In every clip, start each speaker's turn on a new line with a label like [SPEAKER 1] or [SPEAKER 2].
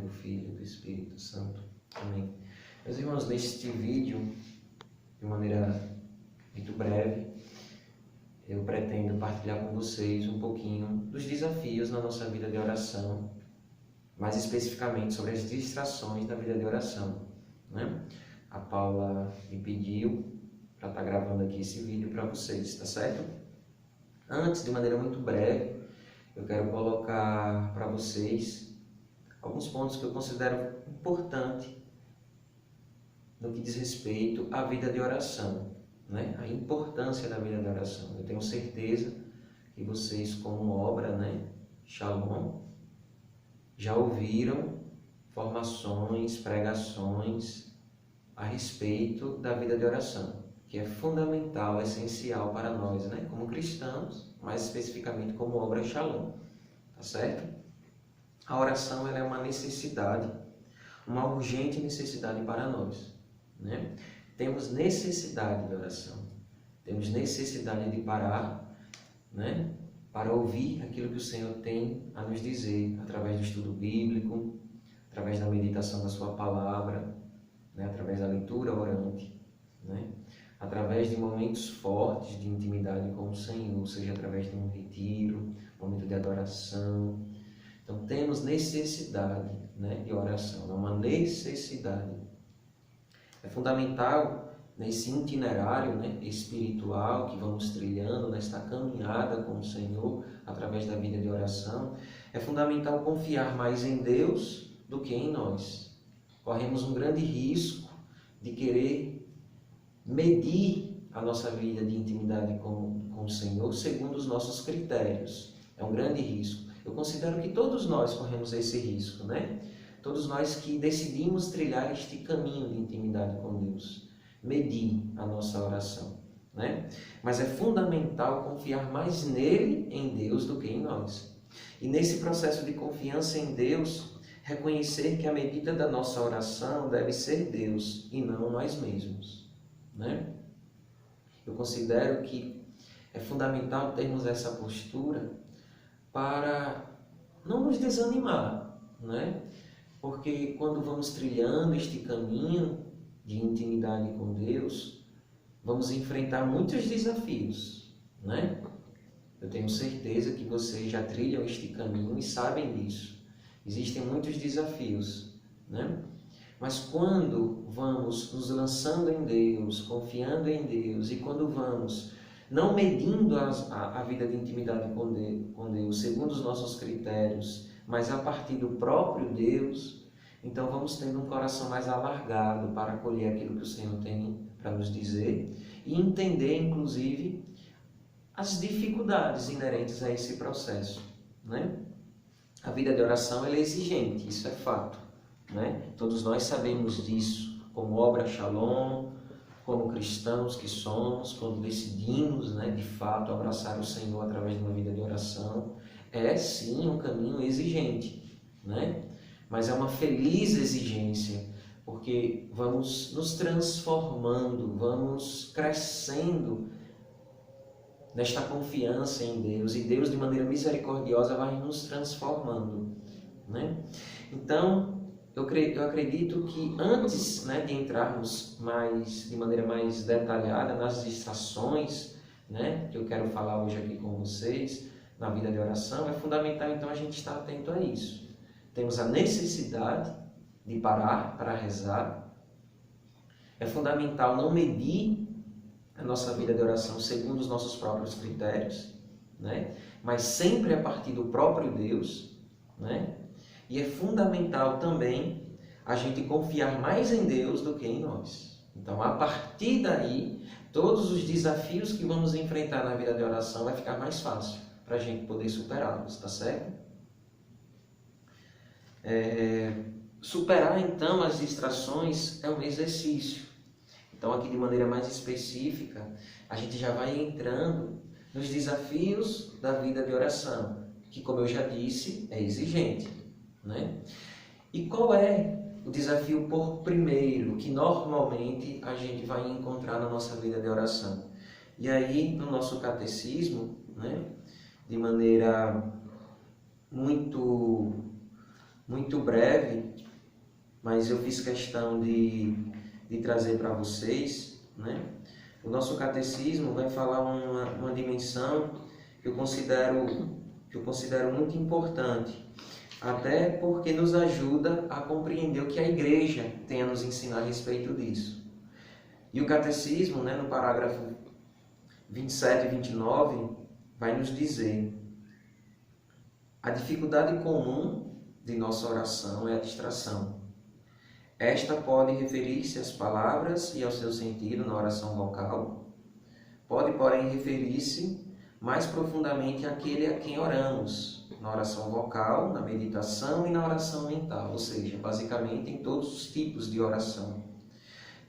[SPEAKER 1] do Filho e do Espírito Santo. Amém. Meus irmãos, neste vídeo, de maneira muito breve, eu pretendo partilhar com vocês um pouquinho dos desafios na nossa vida de oração, mais especificamente sobre as distrações da vida de oração, né? A Paula me pediu para estar gravando aqui esse vídeo para vocês, tá certo? Antes, de maneira muito breve, eu quero colocar para vocês alguns pontos que eu considero importantes no que diz respeito à vida de oração, né? A importância da vida de oração. Eu tenho certeza que vocês, como obra, né, Shalom, já ouviram formações, pregações a respeito da vida de oração, que é fundamental, essencial para nós, né, como cristãos, mais especificamente como obra Shalom, tá certo? A oração, ela é uma necessidade, uma urgente necessidade para nós, né? Temos necessidade de oração, temos necessidade de parar, né, para ouvir aquilo que o Senhor tem a nos dizer, através do estudo bíblico, através da meditação da sua palavra, né, através da leitura orante, né, através de momentos fortes de intimidade com o Senhor, seja através de um retiro, momento de adoração. Então temos necessidade, né, de oração, é uma necessidade. É fundamental nesse itinerário, né, espiritual que vamos trilhando, nesta caminhada com o Senhor, através da vida de oração, é fundamental confiar mais em Deus do que em nós. Corremos um grande risco de querer medir a nossa vida de intimidade com o Senhor segundo os nossos critérios. É um grande risco. Eu considero que todos nós corremos esse risco, né? Todos nós que decidimos trilhar este caminho de intimidade com Deus, medir a nossa oração, né? Mas é fundamental confiar mais nele, em Deus, do que em nós. E nesse processo de confiança em Deus, reconhecer que a medida da nossa oração deve ser Deus e não nós mesmos, né? Eu considero que é fundamental termos essa postura para não nos desanimar, né? Porque quando vamos trilhando este caminho de intimidade com Deus, vamos enfrentar muitos desafios, né? Eu tenho certeza que vocês já trilham este caminho e sabem disso. Existem muitos desafios, né? Mas quando vamos nos lançando em Deus, confiando em Deus, e quando vamos não medindo a vida de intimidade com Deus segundo os nossos critérios, mas a partir do próprio Deus, então vamos tendo um coração mais alargado para acolher aquilo que o Senhor tem para nos dizer e entender, inclusive, as dificuldades inerentes a esse processo, né? A vida de oração ela é exigente, isso é fato, né? Todos nós sabemos disso, como obra Shalom, como cristãos que somos, quando decidimos, né, de fato abraçar o Senhor através de uma vida de oração, é sim um caminho exigente, né? Mas é uma feliz exigência, porque vamos nos transformando, vamos crescendo nesta confiança em Deus, e Deus de maneira misericordiosa vai nos transformando, né? Então, eu acredito que antes, né, de entrarmos de maneira mais detalhada nas distrações, né, que eu quero falar hoje aqui com vocês, na vida de oração, é fundamental então a gente estar atento a isso. Temos a necessidade de parar para rezar. É fundamental não medir a nossa vida de oração segundo os nossos próprios critérios, né, mas sempre a partir do próprio Deus, né? E é fundamental também a gente confiar mais em Deus do que em nós. Então, a partir daí, todos os desafios que vamos enfrentar na vida de oração vai ficar mais fácil para a gente poder superá-los, tá certo? Superar, então, as distrações é um exercício. Então, aqui de maneira mais específica, a gente já vai entrando nos desafios da vida de oração, que, como eu já disse, é exigente, né? E qual é o desafio por primeiro que normalmente a gente vai encontrar na nossa vida de oração? E aí, no nosso catecismo, né, de maneira muito muito breve, mas eu fiz questão de trazer para vocês, né? O nosso catecismo vai falar uma dimensão que eu considero muito importante, até porque nos ajuda a compreender o que a Igreja tem a nos ensinar a respeito disso. E o catecismo, né, no parágrafo 27 e 29, vai nos dizer: a dificuldade comum de nossa oração é a distração. Esta pode referir-se às palavras e ao seu sentido na oração vocal. Pode, porém, referir-se mais profundamente àquele a quem oramos, na oração vocal, na meditação e na oração mental, ou seja, basicamente em todos os tipos de oração.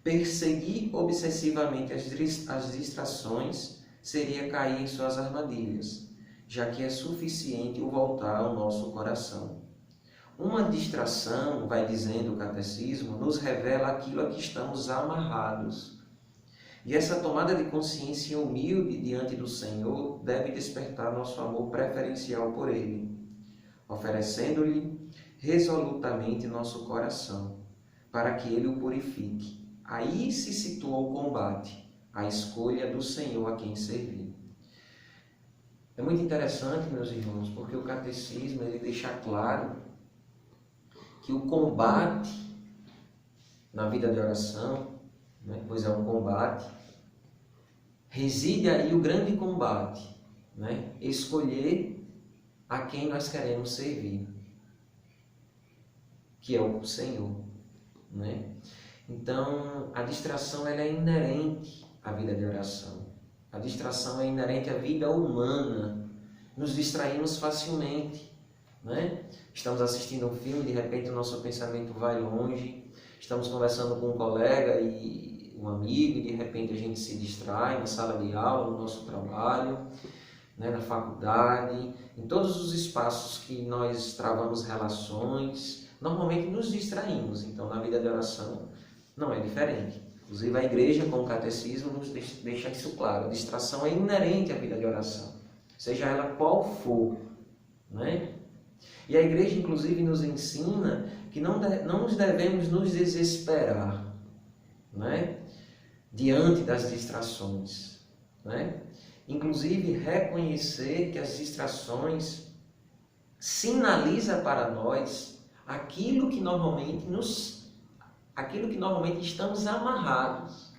[SPEAKER 1] Perseguir obsessivamente as distrações seria cair em suas armadilhas, já que é suficiente o voltar ao nosso coração. Uma distração, vai dizendo o catecismo, nos revela aquilo a que estamos amarrados. E essa tomada de consciência humilde diante do Senhor deve despertar nosso amor preferencial por Ele, oferecendo-lhe resolutamente nosso coração, para que Ele o purifique. Aí se situa o combate, a escolha do Senhor a quem servir. É muito interessante, meus irmãos, porque o catecismo ele deixa claro que o combate na vida de oração, né, pois é um combate, reside aí o grande combate, né, escolher a quem nós queremos servir, que é o Senhor, né? Então, a distração ela é inerente à vida de oração. A distração é inerente à vida humana. Nos distraímos facilmente, né? Estamos assistindo um filme, de repente o nosso pensamento vai longe. Estamos conversando com um colega e um amigo, e de repente a gente se distrai na sala de aula, no nosso trabalho, né, na faculdade, em todos os espaços que nós travamos relações, normalmente nos distraímos. Então, na vida de oração, não é diferente. Inclusive, a Igreja, com o catecismo, nos deixa isso claro. A distração é inerente à vida de oração, seja ela qual for, né? E a Igreja, inclusive, nos ensina que não nos devemos nos desesperar, né, diante das distrações, né? Inclusive, reconhecer que as distrações sinalizam para nós aquilo que normalmente estamos amarrados.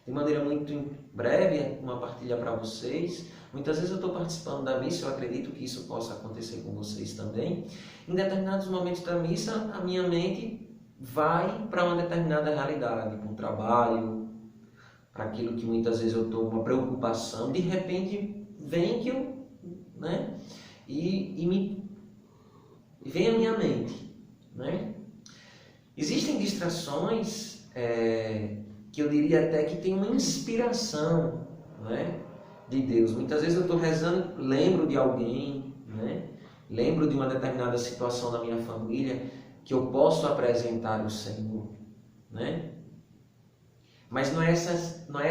[SPEAKER 1] De maneira muito breve, uma partilha para vocês. Muitas vezes eu estou participando da missa, eu acredito que isso possa acontecer com vocês também. Em determinados momentos da missa, a minha mente vai para uma determinada realidade, para um trabalho, para aquilo que muitas vezes eu estou com uma preocupação. De repente, vem que eu, né? E vem a minha mente, né? Existem distrações que eu diria até que tem uma inspiração, né, de Deus. Muitas vezes eu estou rezando, lembro de alguém, né, lembro de uma determinada situação da minha família que eu posso apresentar ao Senhor, né? Mas não é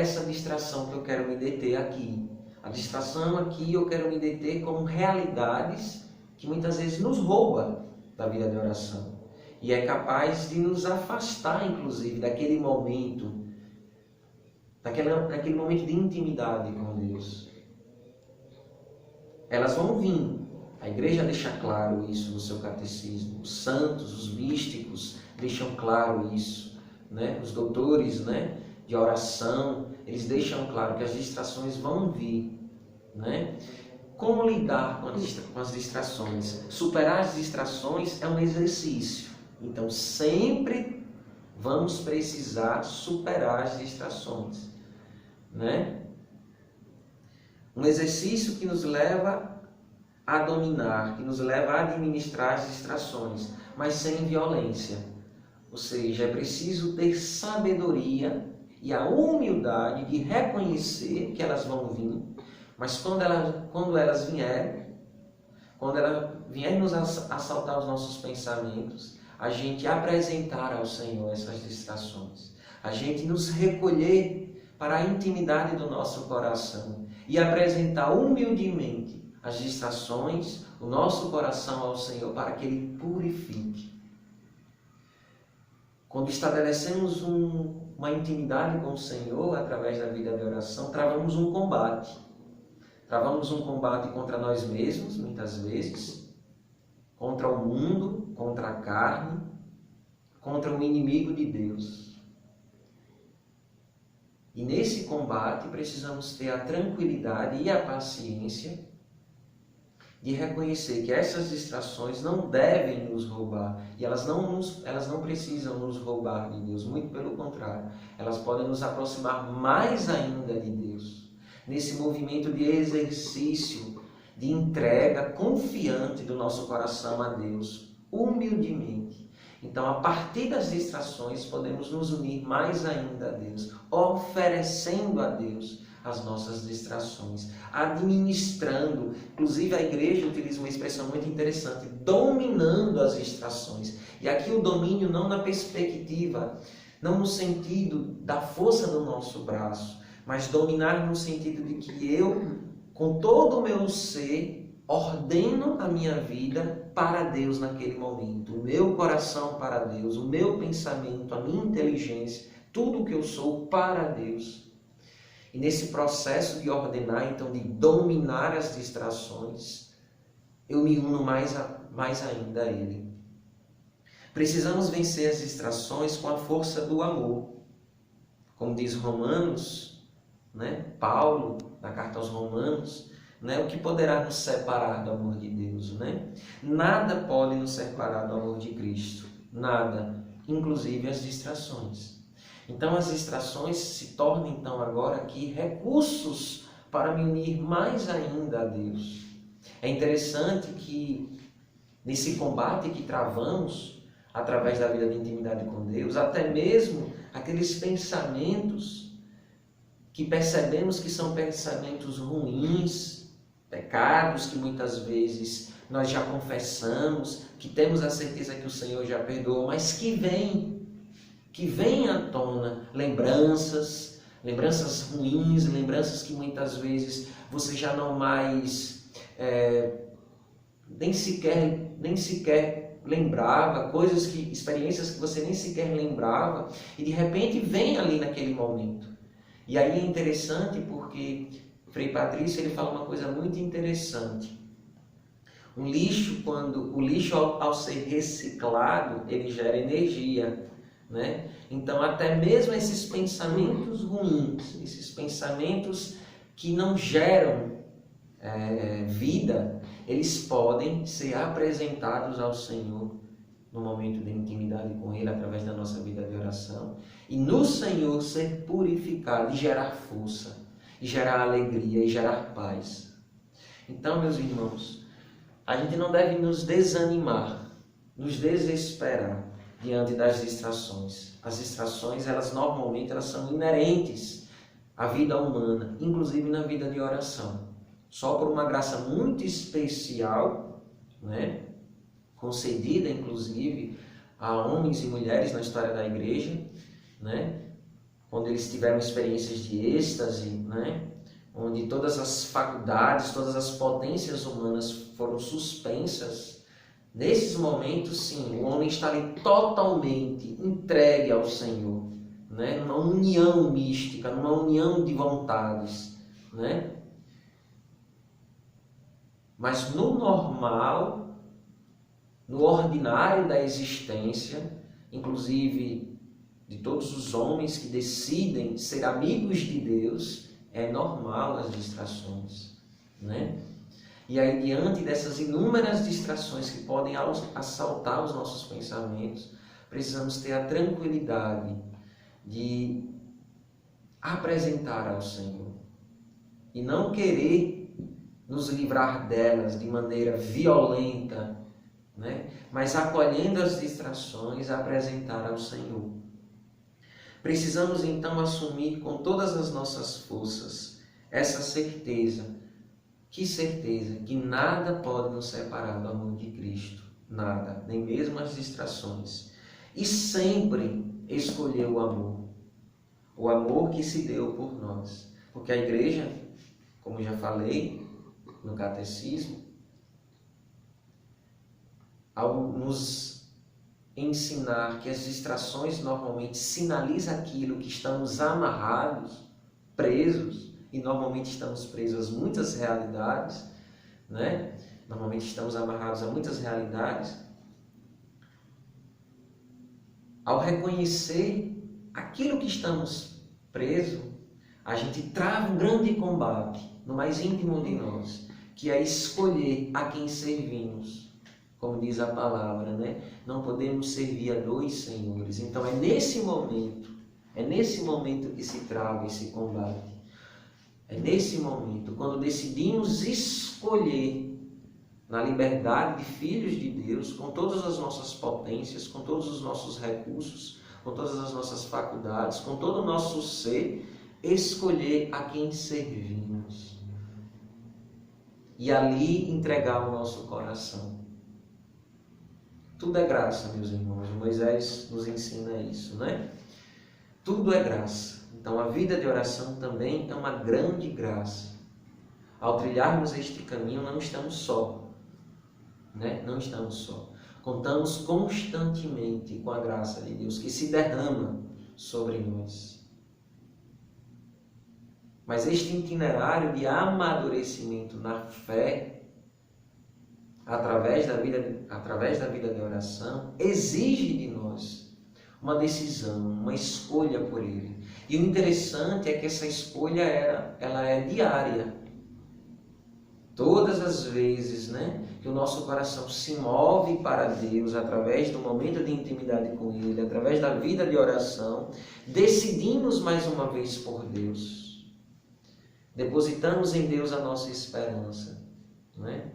[SPEAKER 1] essa distração que eu quero me deter aqui. A distração aqui eu quero me deter com realidades que muitas vezes nos rouba da vida de oração. E é capaz de nos afastar, inclusive, daquele momento, daquele momento de intimidade com Deus. Elas vão vir. A Igreja deixa claro isso no seu catecismo. Os santos, os místicos deixam claro isso, né? Os doutores, né, de oração, eles deixam claro que as distrações vão vir, né? Como lidar com as distrações? Superar as distrações é um exercício. Então, sempre vamos precisar superar as distrações, né? Um exercício que nos leva a dominar, que nos leva a administrar as distrações, mas sem violência. Ou seja, é preciso ter sabedoria e a humildade de reconhecer que elas vão vir, mas quando elas vierem, quando ela vier nos assaltar os nossos pensamentos, a gente apresentar ao Senhor essas distrações, a gente nos recolher para a intimidade do nosso coração e apresentar humildemente as distrações, o nosso coração ao Senhor para que Ele purifique. Quando estabelecemos uma intimidade com o Senhor através da vida de oração, travamos um combate. Travamos um combate contra nós mesmos, muitas vezes, contra o mundo, contra a carne, contra o inimigo de Deus. E nesse combate precisamos ter a tranquilidade e a paciência de reconhecer que essas distrações não devem nos roubar. E elas não precisam nos roubar de Deus, muito pelo contrário. Elas podem nos aproximar mais ainda de Deus. Nesse movimento de exercício, de entrega confiante do nosso coração a Deus, humildemente. Então, a partir das distrações, podemos nos unir mais ainda a Deus, oferecendo a Deus as nossas distrações, administrando. Inclusive, a igreja utiliza uma expressão muito interessante, dominando as distrações. E aqui o domínio não na perspectiva, não no sentido da força do nosso braço, mas dominar no sentido de que eu, com todo o meu ser, ordeno a minha vida para Deus naquele momento. O meu coração para Deus, o meu pensamento, a minha inteligência, tudo o que eu sou para Deus. E nesse processo de ordenar, então, de dominar as distrações, eu me uno mais ainda a Ele. Precisamos vencer as distrações com a força do amor. Como diz Romanos, Paulo, na carta aos Romanos, o que poderá nos separar do amor de Deus? Nada pode nos separar do amor de Cristo. Nada, inclusive as distrações. Então as distrações se tornam então agora aqui recursos para me unir mais ainda a Deus. É interessante que nesse combate que travamos através da vida de intimidade com Deus, até mesmo aqueles pensamentos que percebemos que são pensamentos ruins, pecados que muitas vezes nós já confessamos, que temos a certeza que o Senhor já perdoou, mas que vem à tona lembranças ruins, lembranças que muitas vezes você já não mais nem sequer lembrava, experiências que você nem sequer lembrava, e de repente vem ali naquele momento. E aí é interessante porque Frei Patrício ele fala uma coisa muito interessante. O lixo ao ser reciclado, ele gera energia. Então, até mesmo esses pensamentos ruins, esses pensamentos que não geram vida, eles podem ser apresentados ao Senhor no momento de intimidade com Ele, através da nossa vida de oração, e no Senhor ser purificado e gerar força, e gerar alegria, e gerar paz. Então, meus irmãos, a gente não deve nos desanimar, nos desesperar diante das distrações. As distrações, normalmente são inerentes à vida humana, inclusive na vida de oração. Só por uma graça muito especial, concedida inclusive a homens e mulheres na história da igreja, quando eles tiveram experiências de êxtase, onde todas as faculdades, todas as potências humanas foram suspensas. Nesses momentos, sim, o homem está ali totalmente entregue ao Senhor, numa união mística, numa união de vontades, Mas no normal, no ordinário da existência, inclusive de todos os homens que decidem ser amigos de Deus, é normal as distrações, E aí, diante dessas inúmeras distrações que podem assaltar os nossos pensamentos, precisamos ter a tranquilidade de apresentar ao Senhor e não querer nos livrar delas de maneira violenta, mas acolhendo as distrações, apresentar ao Senhor. Precisamos então assumir com todas as nossas forças essa certeza. Que certeza? Que nada pode nos separar do amor de Cristo. Nada, nem mesmo as distrações. E sempre escolher o amor. O amor que se deu por nós. Porque a igreja, como já falei, no catecismo, ao nos ensinar que as distrações normalmente sinalizam aquilo que estamos amarrados, presos, e normalmente estamos presos a muitas realidades, né? Normalmente estamos amarrados a muitas realidades. Ao reconhecer aquilo que estamos presos, a gente trava um grande combate no mais íntimo de nós, que é escolher a quem servimos. Como diz a palavra, né? Não podemos servir a dois senhores. Então é nesse momento que se trava esse combate. É nesse momento, quando decidimos escolher na liberdade de filhos de Deus, com todas as nossas potências, com todos os nossos recursos, com todas as nossas faculdades, com todo o nosso ser, escolher a quem servimos. E ali entregar o nosso coração. Tudo é graça, meus irmãos. Moisés nos ensina isso, né? Tudo é graça. Então a vida de oração também é uma grande graça. Ao trilharmos este caminho, não estamos só, né? Não estamos só. Contamos constantemente com a graça de Deus que se derrama sobre nós. Mas este itinerário de amadurecimento na fé, através da vida de oração, exige de nós uma decisão, uma escolha por Ele. E o interessante é que essa escolha ela é diária. Todas as vezes, né, que o nosso coração se move para Deus através do momento de intimidade com Ele, através da vida de oração, decidimos mais uma vez por Deus. Depositamos em Deus a nossa esperança, né?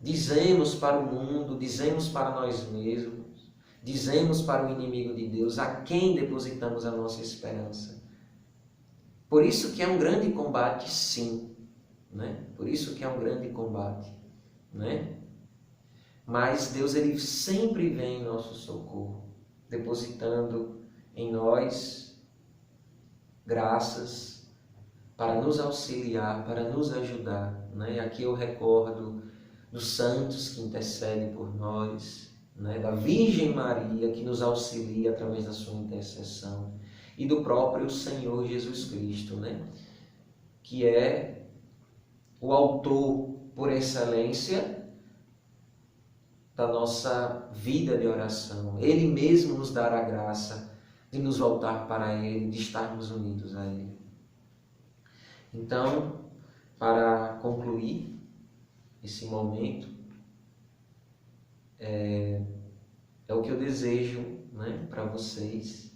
[SPEAKER 1] Dizemos para o mundo, dizemos para nós mesmos, dizemos para o inimigo de Deus a quem depositamos a nossa esperança. Por isso que é um grande combate, sim, né? Por isso que é um grande combate, né? Mas Deus, Ele sempre vem em nosso socorro, depositando em nós graças para nos auxiliar, para nos ajudar, né? E aqui eu recordo dos santos que intercedem por nós, né? Da Virgem Maria que nos auxilia através da sua intercessão e do próprio Senhor Jesus Cristo, né? Que é o autor por excelência da nossa vida de oração. Ele mesmo nos dará a graça de nos voltar para Ele, de estarmos unidos a Ele. Então, para concluir esse momento, é o que eu desejo, né, para vocês,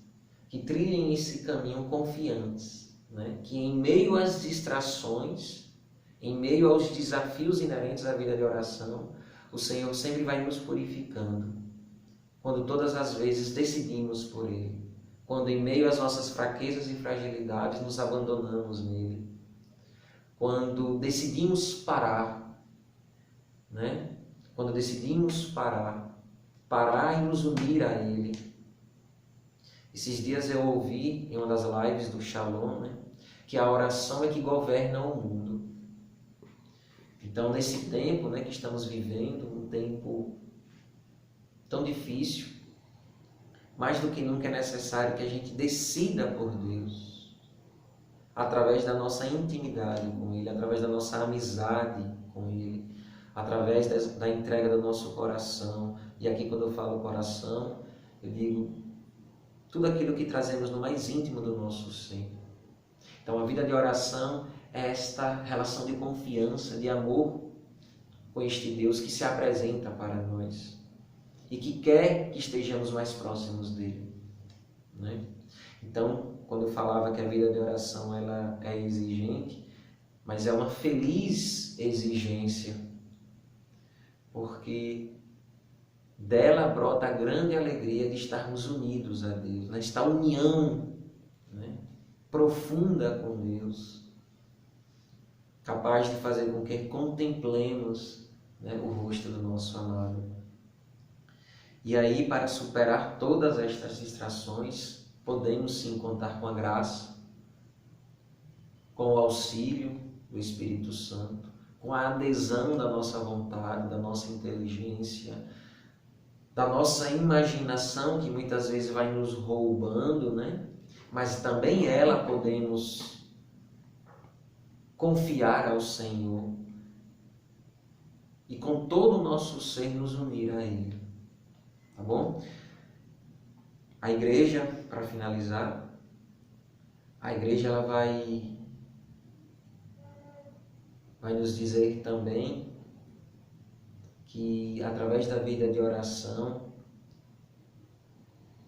[SPEAKER 1] que trilhem esse caminho confiantes, né, que em meio às distrações, em meio aos desafios inerentes à vida de oração, o Senhor sempre vai nos purificando. Quando todas as vezes decidimos por Ele, quando em meio às nossas fraquezas e fragilidades nos abandonamos nele, quando decidimos parar, né? Quando decidimos parar e nos unir a Ele. Esses dias eu ouvi em uma das lives do Shalom, né, que a oração é que governa o mundo. Então, nesse tempo, né, que estamos vivendo, um tempo tão difícil, mais do que nunca é necessário que a gente decida por Deus, através da nossa intimidade com Ele, através da nossa amizade com Ele, através da entrega do nosso coração. E aqui, quando eu falo coração, eu digo tudo aquilo que trazemos no mais íntimo do nosso ser. Então, a vida de oração é esta relação de confiança, de amor com este Deus que se apresenta para nós e que quer que estejamos mais próximos dele, né? Então, quando eu falava que a vida de oração ela é exigente, mas é uma feliz exigência, porque dela brota a grande alegria de estarmos unidos a Deus, nesta união, né, profunda com Deus, capaz de fazer com que contemplemos, né, o rosto do nosso amado. E aí, para superar todas estas distrações, podemos sim contar com a graça, com o auxílio do Espírito Santo, com a adesão da nossa vontade, da nossa inteligência, da nossa imaginação, que muitas vezes vai nos roubando, né? Mas também ela podemos confiar ao Senhor e com todo o nosso ser nos unir a Ele, tá bom? A igreja, para finalizar, a igreja ela vai nos dizer também que através da vida de oração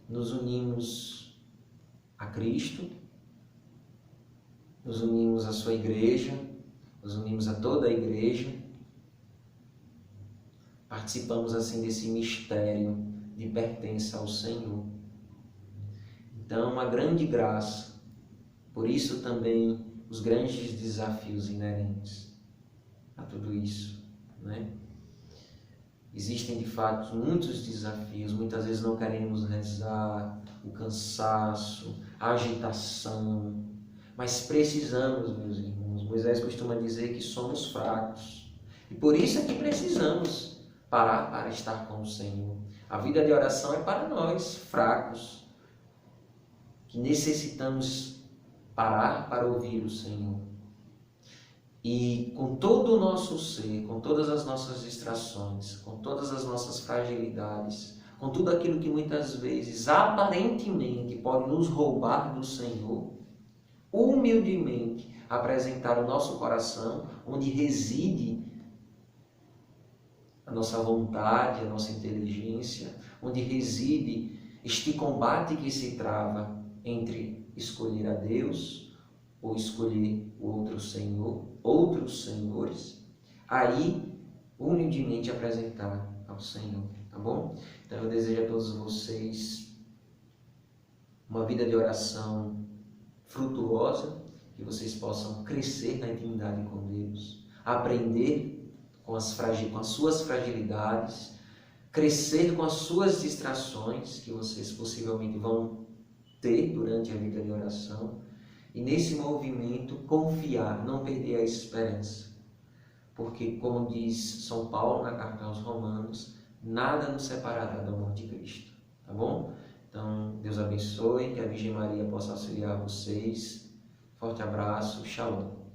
[SPEAKER 1] nos unimos a Cristo, nos unimos à sua igreja, nos unimos a toda a igreja, participamos assim desse mistério de pertença ao Senhor. Então, uma grande graça, por isso também os grandes desafios inerentes a tudo isso, né? Existem de fato muitos desafios, muitas vezes não queremos rezar, o cansaço, a agitação, mas precisamos, meus irmãos. Moisés costuma dizer que somos fracos e por isso é que precisamos parar para estar com o Senhor. A vida de oração é para nós, fracos, que necessitamos parar para ouvir o Senhor. E com todo o nosso ser, com todas as nossas distrações, com todas as nossas fragilidades, com tudo aquilo que muitas vezes aparentemente pode nos roubar do Senhor, humildemente apresentar o nosso coração, onde reside a nossa vontade, a nossa inteligência, onde reside este combate que se trava entre escolher a Deus ou escolher o outro Senhor, outros senhores, aí humildemente apresentar ao Senhor, tá bom? Então eu desejo a todos vocês uma vida de oração frutuosa, que vocês possam crescer na intimidade com Deus, aprender com as suas fragilidades, crescer com as suas distrações que vocês possivelmente vão ter durante a vida de oração, e nesse movimento confiar, não perder a esperança. Porque, como diz São Paulo na carta aos Romanos, nada nos separará do amor de Cristo. Tá bom? Então, Deus abençoe, que a Virgem Maria possa auxiliar vocês. Forte abraço, shalom.